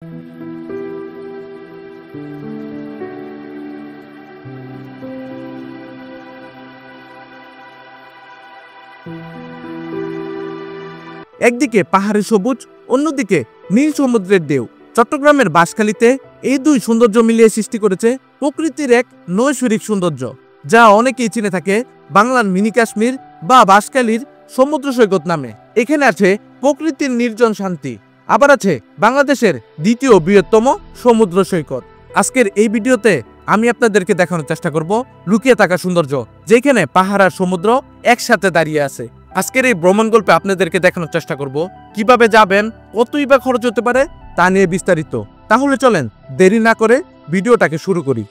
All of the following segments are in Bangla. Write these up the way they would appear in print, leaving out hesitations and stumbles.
একদিকে পাহাড়ি সবুজ, অন্যদিকে নীল সমুদ্রের ঢেউ। চট্টগ্রামের বাঁশখালীতে এই দুই সৌন্দর্য মিলিয়ে সৃষ্টি করেছে প্রকৃতির এক নৈসর্গিক সৌন্দর্য, যা অনেকেই চিনে থাকে বাংলার মিনি কাশ্মীর বা বাঁশখালীর সমুদ্র সৈকত নামে। এখানে আছে প্রকৃতির নির্জন শান্তি, আবার আছে বাংলাদেশের দ্বিতীয় বৃহত্তম সমুদ্র সৈকত। আজকের এই ভিডিওতে আমি আপনাদেরকে দেখানোর চেষ্টা করব লুকিয়ে থাকা সৌন্দর্য, যেখানে পাহাড় আর সমুদ্র একসাথে দাঁড়িয়ে আছে। আজকের এই ভ্রমণ গল্পে আপনাদেরকে দেখানোর চেষ্টা করব কিভাবে যাবেন, কতই বা খরচ হতে পারে তা নিয়ে বিস্তারিত। তাহলে চলেন দেরি না করে ভিডিওটাকে শুরু করি।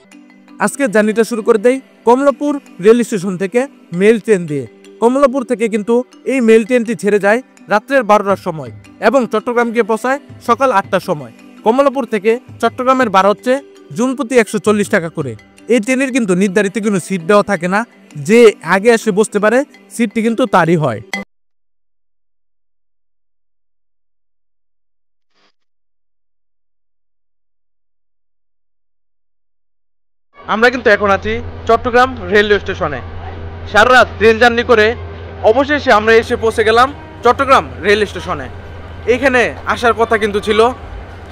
আজকের জার্নিটা শুরু করে দেই কমলাপুর রেল স্টেশন থেকে মেল ট্রেন দিয়ে। কমলাপুর থেকে কিন্তু এই মেল ট্রেনটি ছেড়ে যায় রাত্রের 12টার সময় এবং চট্টগ্রাম গিয়ে পৌঁছায় সকাল 8টার সময়। কমলাপুর থেকে চট্টগ্রামের ভাড়া হচ্ছে জনপ্রতি 140 টাকা করে। এই ট্রেনের কিন্তু নির্ধারিত কোনো সিট দেওয়া থাকে না, যে আগে এসে বসতে পারে সিটটি কিন্তু তারই হয়। আমরা কিন্তু এখন আছি চট্টগ্রাম রেলওয়ে স্টেশনে। সারা রাত ট্রেন জার্নি করে অবশেষে আমরা এসে পৌঁছে গেলাম চট্টগ্রাম রেল স্টেশনে। এইখানে আসার কথা কিন্তু ছিল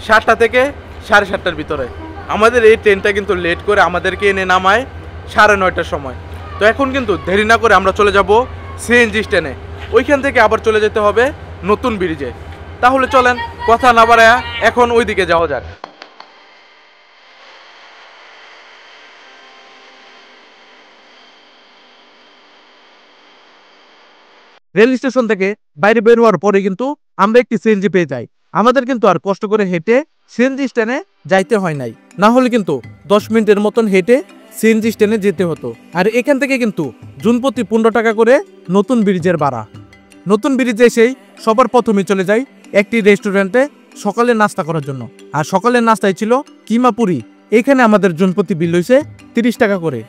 7টা থেকে 7:30টার ভিতরে। আমাদের এই ট্রেনটা কিন্তু লেট করে আমাদেরকে এনে নামায় 9:30টার সময়। তো এখন কিন্তু দেরি না করে আমরা চলে যাব সিএনজি স্ট্যান্ডে, ওইখান থেকে আবার চলে যেতে হবে নতুন ব্রিজে। তাহলে চলেন কথা না বাড়ায়া এখন ওইদিকে যাওয়া যাক। রেল স্টেশন থেকে বাইরে বের হওয়ার পরে কিন্তু আমরা একটি সিএনজি পেয়ে যাই। আমাদের কিন্তু আর কষ্ট করে হেঁটে সিএনজি স্ট্যান্ডে যাইতে হয় নাই, না হলে কিন্তু 10 মিনিটের মতন হেঁটে সিএনজি স্ট্যান্ডে যেতে হতো। আর এখান থেকে কিন্তু জনপ্রতি 15 টাকা করে নতুন ব্রিজের ভাড়া। নতুন ব্রিজে এসেই সবার প্রথমে চলে যাই একটি রেস্টুরেন্টে সকালের নাস্তা করার জন্য। আর সকালের নাস্তায় ছিল কিমা পুরি। এখানে আমাদের জনপ্রতি বিল হয়েছে 30 টাকা করে।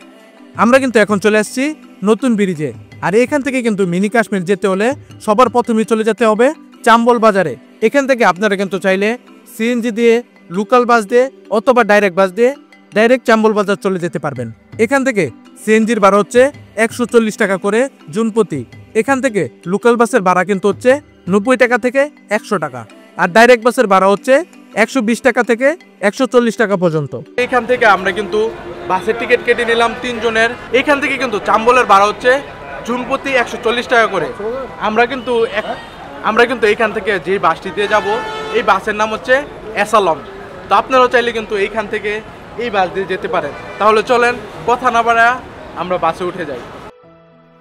আমরা কিন্তু এখন চলে আসছি নতুন ব্রিজে। আর এখান থেকে কিন্তু মিনি কাশ্মীর যেতে হলে সবার প্রথমে চলে যেতে হবে চাম্বল বাজারে। এখান থেকে আপনারা কিন্তু চাইলে সিএনজি দিয়ে, লোকাল বাস দিয়ে অথবা ডাইরেক্ট বাস দিয়ে ডাইরেক্ট চাম্বল বাজার চলে যেতে পারবেন। এখান থেকে সিএনজির ভাড়া হচ্ছে 140 টাকা করে জনপ্রতি। এখান থেকে লোকাল বাসের ভাড়া কিন্তু হচ্ছে 90 টাকা থেকে 100 টাকা। আর ডাইরেক্ট বাসের ভাড়া হচ্ছে 120 টাকা থেকে 140 টাকা পর্যন্ত। এখান থেকে আমরা কিন্তু বাসের টিকিট কেটে নিলাম 3 জনের। এখান থেকে কিন্তু চাম্বলের ভাড়া হচ্ছে জনপ্রতি 140 টাকা করে। আমরা কিন্তু এইখান থেকে যে বাসটি দিয়ে যাব, এই বাসের নাম হচ্ছে অ্যাসালম। তো আপনারাও চাইলে কিন্তু এইখান থেকে এই বাস দিয়ে যেতে পারেন। তাহলে চলেন কথা না বাড়ায়া আমরা বাসে উঠে যাই।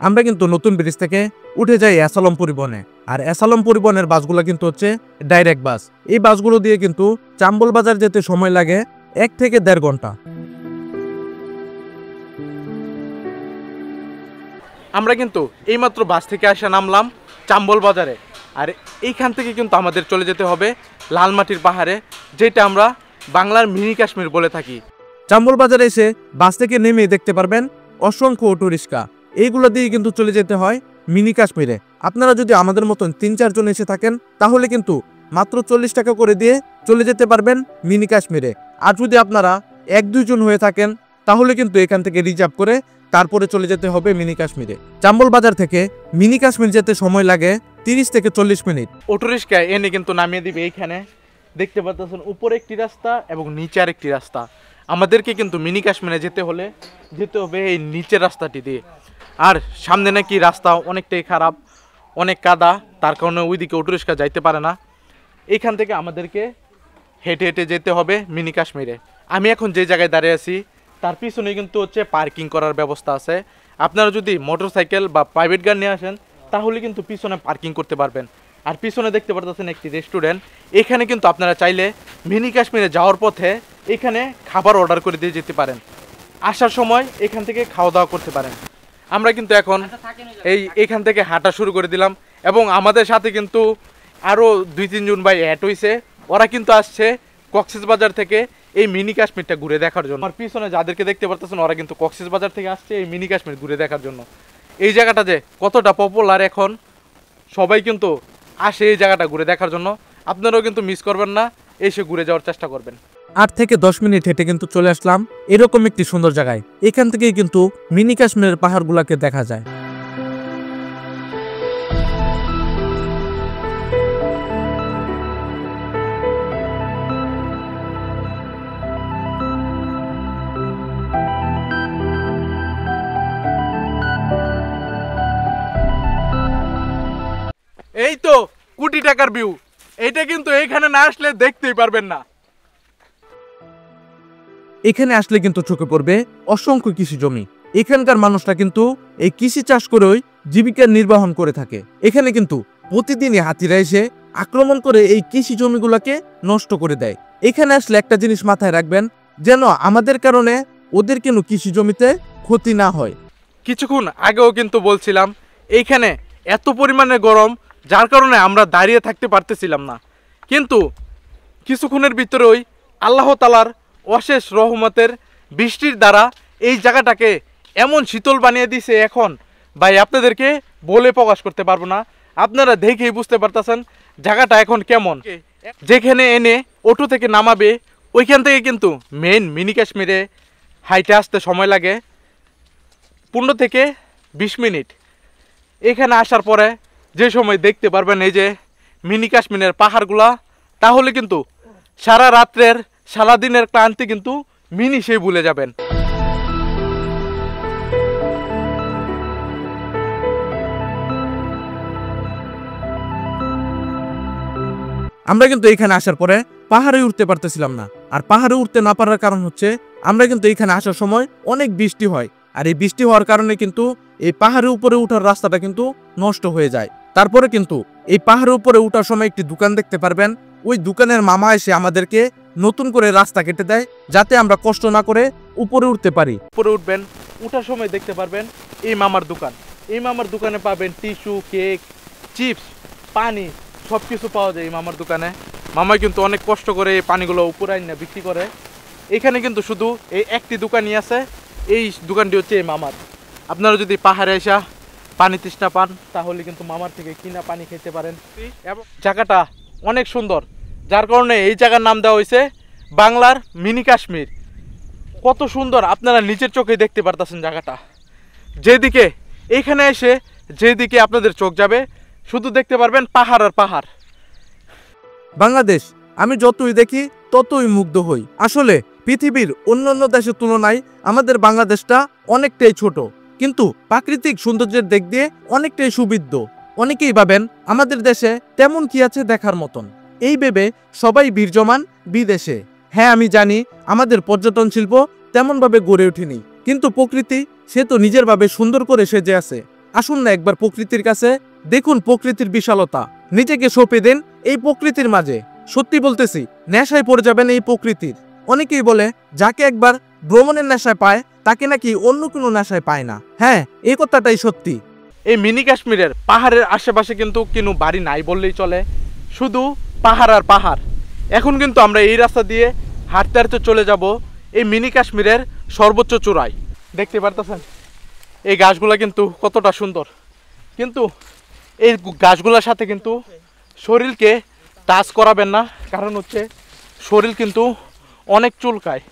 আমরা কিন্তু নতুন ব্রিজ থেকে উঠে যাই অ্যাসালম পরিবহনে। আর অ্যাসালম পরিবহনের বাসগুলো কিন্তু হচ্ছে ডাইরেক্ট বাস। এই বাসগুলো দিয়ে কিন্তু চাম্বল বাজার যেতে সময় লাগে 1 থেকে 1.5 ঘন্টা। আমরা কিন্তু এইমাত্র বাস থেকে আসা নামলাম চাম্বল বাজারে। আর এইখান থেকে কিন্তু আমাদের চলে যেতে হবে লালমাটির পাহাড়ে, যেটা আমরা বাংলার মিনি কাশ্মীর বলে থাকি। চাম্বল বাজারে এসে বাস থেকে নেমে দেখতে পারবেন অসংখ্য অটো রিক্সা। এইগুলো দিয়ে কিন্তু চলে যেতে হয় মিনি কাশ্মীরে। আপনারা যদি আমাদের মতন 3-4 জন এসে থাকেন তাহলে কিন্তু মাত্র 40 টাকা করে দিয়ে চলে যেতে পারবেন মিনি কাশ্মীরে। আর যদি আপনারা 1-2 জন হয়ে থাকেন তাহলে কিন্তু এখান থেকে রিজার্ভ করে তারপরে চলে যেতে হবে মিনি কাশ্মীরে। চাম্বল বাজার থেকে মিনি কাশ্মীর যেতে সময় লাগে 30 থেকে 40 মিনিট। অটো রিক্সা এনে কিন্তু নামিয়ে দিবে এইখানে। দেখতে পাচ্ছেন উপরে একটি রাস্তা এবং নিচে আরেকটি রাস্তা। আমাদেরকে কিন্তু মিনি কাশ্মীরে যেতে হবে এই নিচের রাস্তাটি দিয়ে। আর সামনে নাকি রাস্তা অনেকটাই খারাপ, অনেক কাদা, তার কারণে ওইদিকে অটো রিক্সা যাইতে পারে না। এইখান থেকে আমাদেরকে হেঁটে হেঁটে যেতে হবে মিনি কাশ্মীরে। আমি এখন যে জায়গায় দাঁড়িয়ে আছি তার পিছনে কিন্তু হচ্ছে পার্কিং করার ব্যবস্থা আছে। আপনারা যদি মোটরসাইকেল বা প্রাইভেট গাড়ি নিয়ে আসেন তাহলে কিন্তু পিছনে পার্কিং করতে পারবেন। আর পিছনে দেখতে পাচ্ছেন একটি রেস্টুরেন্ট। এখানে কিন্তু আপনারা চাইলে মিনি কাশ্মীরে যাওয়ার পথে এখানে খাবার অর্ডার করে দিয়ে যেতে পারেন। আসার সময় এখান থেকে খাওয়া দাওয়া করতে পারেন। আমরা কিন্তু এখন এইখান থেকে হাঁটা শুরু করে দিলাম এবং আমাদের সাথে কিন্তু আরও 2-3 জন ভাই অ্যাড হয়েছে। ওরা কিন্তু আসছে কক্সবাজার থেকে এই মিনি কাশ্মীরটা ঘুরে দেখার জন্য। আর পিছনে যাদেরকে দেখতে পারতেছেন ওরা কিন্তু কক্সবাজার থেকে আসছে এই মিনি কাশ্মীর ঘুরে দেখার জন্য। এই জায়গাটা যে কতটা পপুলার, এখন সবাই কিন্তু আসে এই জায়গাটা ঘুরে দেখার জন্য। আপনারাও কিন্তু মিস করবেন না, এসে ঘুরে যাওয়ার চেষ্টা করবেন। 8 থেকে 10 মিনিট হেঁটে কিন্তু চলে আসলাম এরকম একটি সুন্দর জায়গায়। এখান থেকেই কিন্তু মিনি কাশ্মীরের পাহাড়গুলোকে দেখা যায়। এই তো কোটি টাকার ভিউ, এইটা কিন্তু এইখানে না আসলে দেখতেই পারবেন না। এখানে আসলে কিন্তু চোখে পড়বে অসংখ্য কৃষি জমি। এখানকার মানুষরা কিন্তু এই কৃষি চাষ করেই জীবিকা নির্বাহন করে থাকে। এখানে কিন্তু প্রতিদিনই হাতিরা এসে আক্রমণ করে এই কৃষি জমিগুলোকে নষ্ট করে দেয়। এখানে আসলে একটা জিনিস মাথায় রাখবেন, যেন আমাদের কারণে ওদের কোনো কৃষি জমিতে ক্ষতি না হয়। কিছুক্ষণ আগেও কিন্তু বলছিলাম এইখানে এত পরিমাণে গরম, যার কারণে আমরা দাঁড়িয়ে থাকতে পারতেছিলাম না, কিন্তু কিছুক্ষণের ভিতরেই আল্লাহ তাআলার অশেষ রহমতের বৃষ্টির দ্বারা এই জায়গাটাকে এমন শীতল বানিয়ে দিয়েছে। এখন ভাই আপনাদেরকে বলে প্রকাশ করতে পারবো না, আপনারা দেখেই বুঝতে পারতেছেন জায়গাটা এখন কেমন। যেখানে এনে অটো থেকে নামাবে ওইখান থেকে কিন্তু মেইন মিনি কাশ্মীরে হাইটে আসতে সময় লাগে 15 থেকে 20 মিনিট। এখানে আসার পরে যে সময় দেখতে পারবেন এই যে মিনি কাশ্মীরের পাহাড়গুলা, তাহলে কিন্তু সারা রাত্রের সারা দিনের ক্লান্তি কিন্তু মিনিশেই ভুলে যাবেন। আমরা কিন্তু এখানে আসার পরে পাহাড়ে উঠতে পারতেছিলাম না। আর পাহাড়ে উঠতে না পারার কারণ হচ্ছে আমরা কিন্তু এখানে আসার সময় অনেক বৃষ্টি হয়, আর এই বৃষ্টি হওয়ার কারণে কিন্তু এই পাহাড়ের উপরে উঠার রাস্তাটা কিন্তু নষ্ট হয়ে যায়। তারপরে কিন্তু এই পাহাড়ের উপরে উঠার সময় একটি দোকান দেখতে পারবেন, ওই দোকানের মামা এসে আমাদেরকে নতুন করে রাস্তা কেটে দেয়, যাতে আমরা কষ্ট না করে উপরে উঠতে পারি। উপরে উঠবেন, উঠার সময় দেখতে পারবেন এই মামার দোকান। এই মামার দোকানে পাবেন টিস্যু, কেক, চিপস, পানি, সব কিছু পাওয়া যায় এই মামার দোকানে। মামা কিন্তু অনেক কষ্ট করে এই পানিগুলো উপরে আইনা বিক্রি করে। এখানে কিন্তু শুধু এই একটি দোকানই আছে, এই দোকানটি হচ্ছে এই মামার। আপনারা যদি পাহাড়ে এসে পানি তৃষ্ণা পান তাহলে কিন্তু মামার থেকে কিনা পানি খেতে পারেন। এবং জায়গাটা অনেক সুন্দর, যার কারণে এই জায়গার নাম দেওয়া হয়েছে বাংলার মিনি কাশ্মীর। কত সুন্দর আপনারা নিজের চোখে দেখতে পারতেছেন জায়গাটা। যেদিকে এইখানে এসে যেদিকে আপনাদের চোখ যাবে শুধু দেখতে পারবেন পাহাড় আর পাহাড়। বাংলাদেশ আমি যতই দেখি ততই মুগ্ধ হই। আসলে পৃথিবীর অন্যান্য দেশের তুলনায় আমাদের বাংলাদেশটা অনেকটাই ছোট, কিন্তু প্রাকৃতিক সৌন্দর্যের দিক দিয়ে অনেকটাই সুবিদ্ধ। অনেকেই ভাবেন আমাদের দেশে তেমন কি আছে দেখার মতন, এই ভেবে সবাই ভিড় জমান বিদেশে। হ্যাঁ আমি জানি আমাদের পর্যটন শিল্প তেমনভাবে গড়ে ওঠেনি, কিন্তু প্রকৃতি সে তো নিজের ভাবে সুন্দর করে সেজে আছে। আসুন না একবার প্রকৃতির কাছে, দেখুন প্রকৃতির বিশালতা, নিজেকে সঁপে দেন এই প্রকৃতির মাঝে। সত্যি বলতেছি, নেশায় পড়ে যাবেন এই প্রকৃতির। অনেকেই বলে যাকে একবার ভ্রমণের নেশায় পায় তাকে নাকি অন্য কোনো নেশায় পায় না। হ্যাঁ, এই কথাটাই সত্যি। এই মিনি কাশ্মীরের পাহাড়ের আশেপাশে কিন্তু কোনো বাড়ি নাই বললেই চলে, শুধু পাহাড় আর পাহাড়। এখন কিন্তু আমরা এই রাস্তা দিয়ে হাঁটতে হাঁটতে চলে যাব এই মিনি কাশ্মীরের সর্বোচ্চ চূড়ায়। দেখতে পারতেছেন এই গাছগুলা কিন্তু কতটা সুন্দর, কিন্তু এই গাছগুলোর সাথে কিন্তু শরীরকে টাচ করাবেন না, কারণ হচ্ছে শরীর কিন্তু অনেক চুলকায়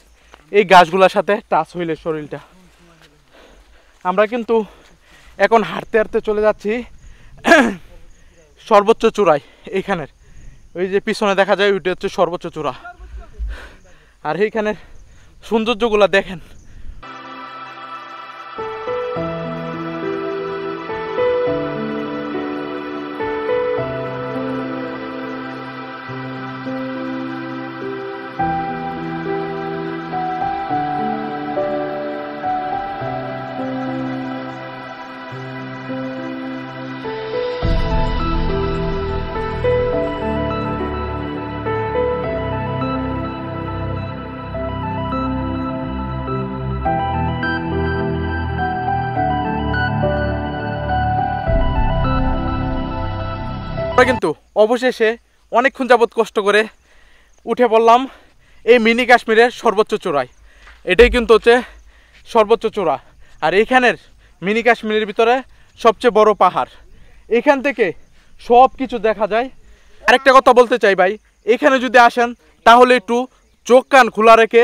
এই গাছগুলোর সাথে টাচ হইলে শরীরটা। আমরা কিন্তু এখন হাঁটতে হাঁটতে চলে যাচ্ছি সর্বোচ্চ চূড়ায়। এইখানের ওই যে পিছনে দেখা যায় ওইটা হচ্ছে সর্বোচ্চ চূড়া, আর এইখানের সৌন্দর্যগুলো দেখেন। আমরা কিন্তু অবশেষে অনেকক্ষণ যাবৎ কষ্ট করে উঠে পড়লাম এই মিনি কাশ্মীরের সর্বোচ্চ চূড়ায়। এটাই কিন্তু হচ্ছে সর্বোচ্চ চূড়া, আর এইখানের মিনি কাশ্মীরের ভিতরে সবচেয়ে বড় পাহাড়। এখান থেকে সব কিছু দেখা যায়। আরেকটা কথা বলতে চাই ভাই, এখানে যদি আসেন তাহলে একটু চোখ কান খোলা রেখে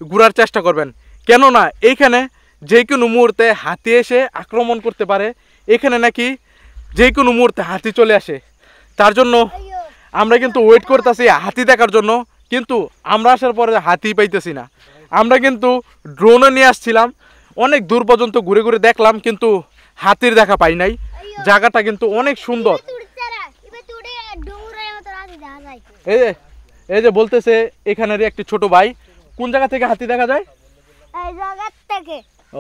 ঘোরার চেষ্টা করবেন, কেননা এইখানে যে কোনো মুহূর্তে হাতি এসে আক্রমণ করতে পারে। এখানে নাকি যে কোনো মুহূর্তে হাতি চলে আসে, তার জন্য আমরা কিন্তু ওয়েট করতেছি হাতি দেখার জন্য, কিন্তু আমরা আসার পরে হাতি পাইতেছি না। আমরা কিন্তু ড্রোনও নিয়ে আসছিলাম, অনেক দূর পর্যন্ত ঘুরে ঘুরে দেখলাম, কিন্তু হাতির দেখা পাই নাই। জায়গাটা কিন্তু অনেক সুন্দর। এই যে বলতেছে এখানেরই একটি ছোট ভাই, কোন জায়গা থেকে হাতি দেখা যায়?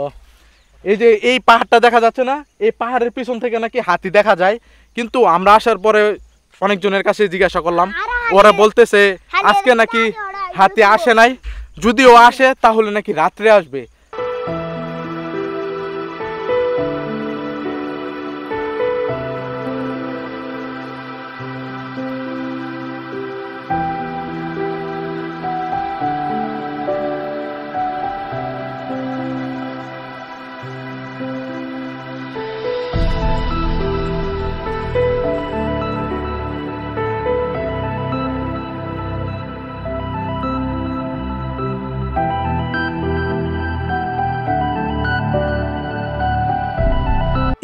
ও, এই যে এই পাহাড়টা দেখা যাচ্ছে না, এই পাহাড়ের পিছন থেকে নাকি হাতি দেখা যায়। কিন্তু আমরা আসার পরে অনেকজনের কাছে জিজ্ঞাসা করলাম, ওরা বলতেছে আজকে নাকি হাতি আসে নাই, যদিও আসে তাহলে নাকি রাত্রে আসবে।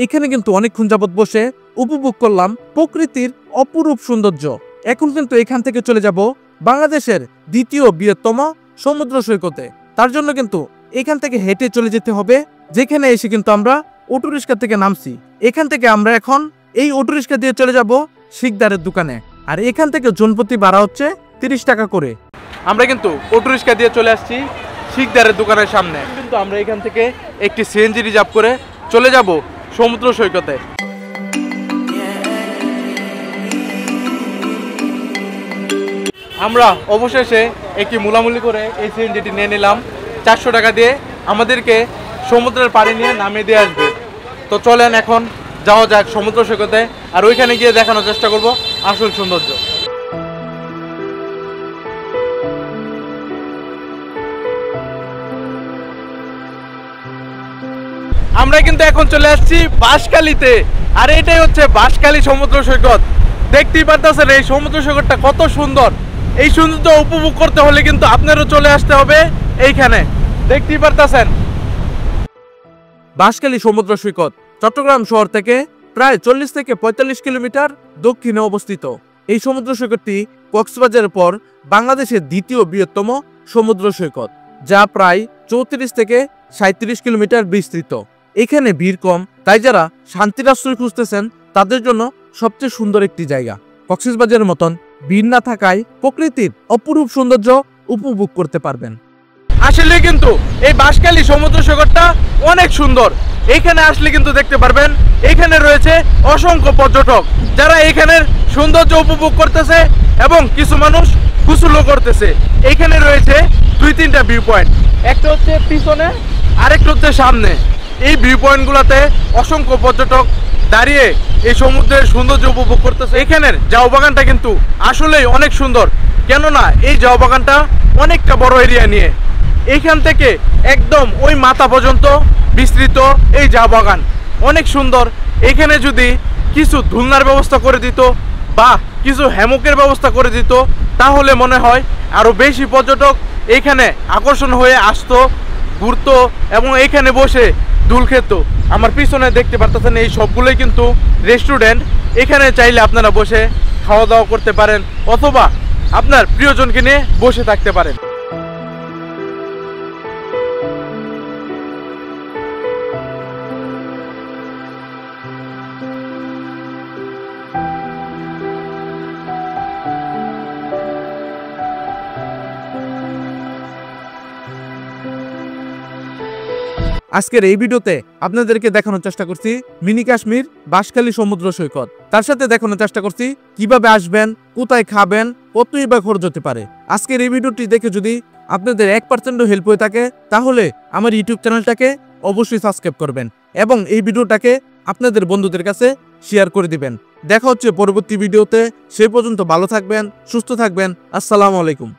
এখানে কিন্তু অনেকক্ষণ যাবত বসে উপভোগ করলাম প্রকৃতির অপরূপ সৌন্দর্য। এখন কিন্তু এখান থেকে চলে যাব বাংলাদেশের দ্বিতীয় বৃহত্তম সমুদ্র সৈকতে। তার জন্য কিন্তু এখান থেকে হেঁটে চলে যেতে হবে, যেখানে এসে কিন্তু আমরা অটোরিক্সা থেকে নামছি। এখান থেকে আমরা এখন এই অটোরিক্সা দিয়ে চলে যাব শিকদারের দোকানে, আর এখান থেকে জনপ্রতি ভাড়া হচ্ছে 30 টাকা করে। আমরা কিন্তু অটোরিক্সা দিয়ে চলে আসছি শিকদারের দোকানের সামনে। কিন্তু আমরা এখান থেকে একটি সিএনজি রিজার্ভ করে চলে যাব সমুদ্র সৈকতে। আমরা অবশেষে একটি মূলামূলি করে এই সিএনজিটি নিয়ে নিলাম। 400 টাকা দিয়ে আমাদেরকে সমুদ্রের পাড়ে নিয়ে নামিয়ে দিয়ে আসবে। তো চলেন এখন যাওয়া যাক সমুদ্র সৈকতে, আর ওইখানে গিয়ে দেখানোর চেষ্টা করব আসল সৌন্দর্য। আমরা কিন্তু এখন চলে আসছি বাঁশখালীতে, আর এটাই হচ্ছে বাঁশখালী সমুদ্র সৈকত। দেখতেই পারতেছেন এই সমুদ্র সৈকতটা কত সুন্দর। এই সৌন্দর্য উপভোগ করতে হলে কিন্তু আপনারও চলে আসতে হবে এইখানে। দেখতেই পারতেছেন বাঁশখালী সমুদ্র সৈকত চট্টগ্রাম শহর থেকে প্রায় 40 থেকে 45 কিলোমিটার দক্ষিণে অবস্থিত। এই সমুদ্র সৈকতটি কক্সবাজারের পর বাংলাদেশের দ্বিতীয় বৃহত্তম সমুদ্র সৈকত, যা প্রায় 34 থেকে 37 কিলোমিটার বিস্তৃত। এখানে ভিড় কম, তাই যারা শান্তির আশ্রয় খুঁজতেছেন তাদের জন্য সবচেয়ে সুন্দর একটি জায়গা। কক্সবাজারের মতন ভিড় না থাকায় প্রকৃতির অপরূপ সৌন্দর্য উপভোগ করতে পারবেন। আসলে কিন্তু এই বাঁশখালী সমুদ্র সৈকতটা অনেক সুন্দর। এইখানে আসলে কিন্তু দেখতে পারবেন এখানে রয়েছে অসংখ্য পর্যটক, যারা এখানের সৌন্দর্য উপভোগ করতেছে এবং কিছু মানুষ গোসলও করতেছে। এইখানে রয়েছে 2-3টা ভিউ পয়েন্ট, একটা হচ্ছে পিছনে, আরেকটা হচ্ছে সামনে। এই ভিউ পয়েন্টগুলোতে অসংখ্য পর্যটক দাঁড়িয়ে এই সমুদ্রের সৌন্দর্য উপভোগ করতেছে। এখানের জাউ বাগানটা কিন্তু আসলেই অনেক সুন্দর, কেননা এই জাউ বাগানটা অনেকটা বড় এরিয়া নিয়ে, এইখান থেকে একদম ওই মাথা পর্যন্ত বিস্তৃত এই জাউ বাগান অনেক সুন্দর। এখানে যদি কিছু ধুলনার ব্যবস্থা করে দিত বা কিছু হ্যামকের ব্যবস্থা করে দিত, তাহলে মনে হয় আরও বেশি পর্যটক এইখানে আকর্ষণ হয়ে আসতো, ঘুরতো এবং এইখানে বসে দুল খেত। আমার পিছনে দেখতে পারতেছেন এই সবগুলোই কিন্তু রেস্টুরেন্ট। এখানে চাইলে আপনারা বসে খাওয়া দাওয়া করতে পারেন, অথবা আপনার প্রিয়জনকে নিয়ে বসে থাকতে পারেন। আজকের এই ভিডিওতে আপনাদেরকে দেখানোর চেষ্টা করছি মিনি কাশ্মীর বাঁশখালী সমুদ্র সৈকত। তার সাথে দেখানোর চেষ্টা করছি কিভাবে আসবেন, কোথায় খাবেন, কতই বা খরচ হতে পারে। আজকের এই ভিডিওটি দেখে যদি আপনাদের 1% হেল্প হয়ে থাকে, তাহলে আমার ইউটিউব চ্যানেলটাকে অবশ্যই সাবস্ক্রাইব করবেন এবং এই ভিডিওটাকে আপনাদের বন্ধুদের কাছে শেয়ার করে দিবেন। দেখা হচ্ছে পরবর্তী ভিডিওতে। সে পর্যন্ত ভালো থাকবেন, সুস্থ থাকবেন। আসসালামু আলাইকুম।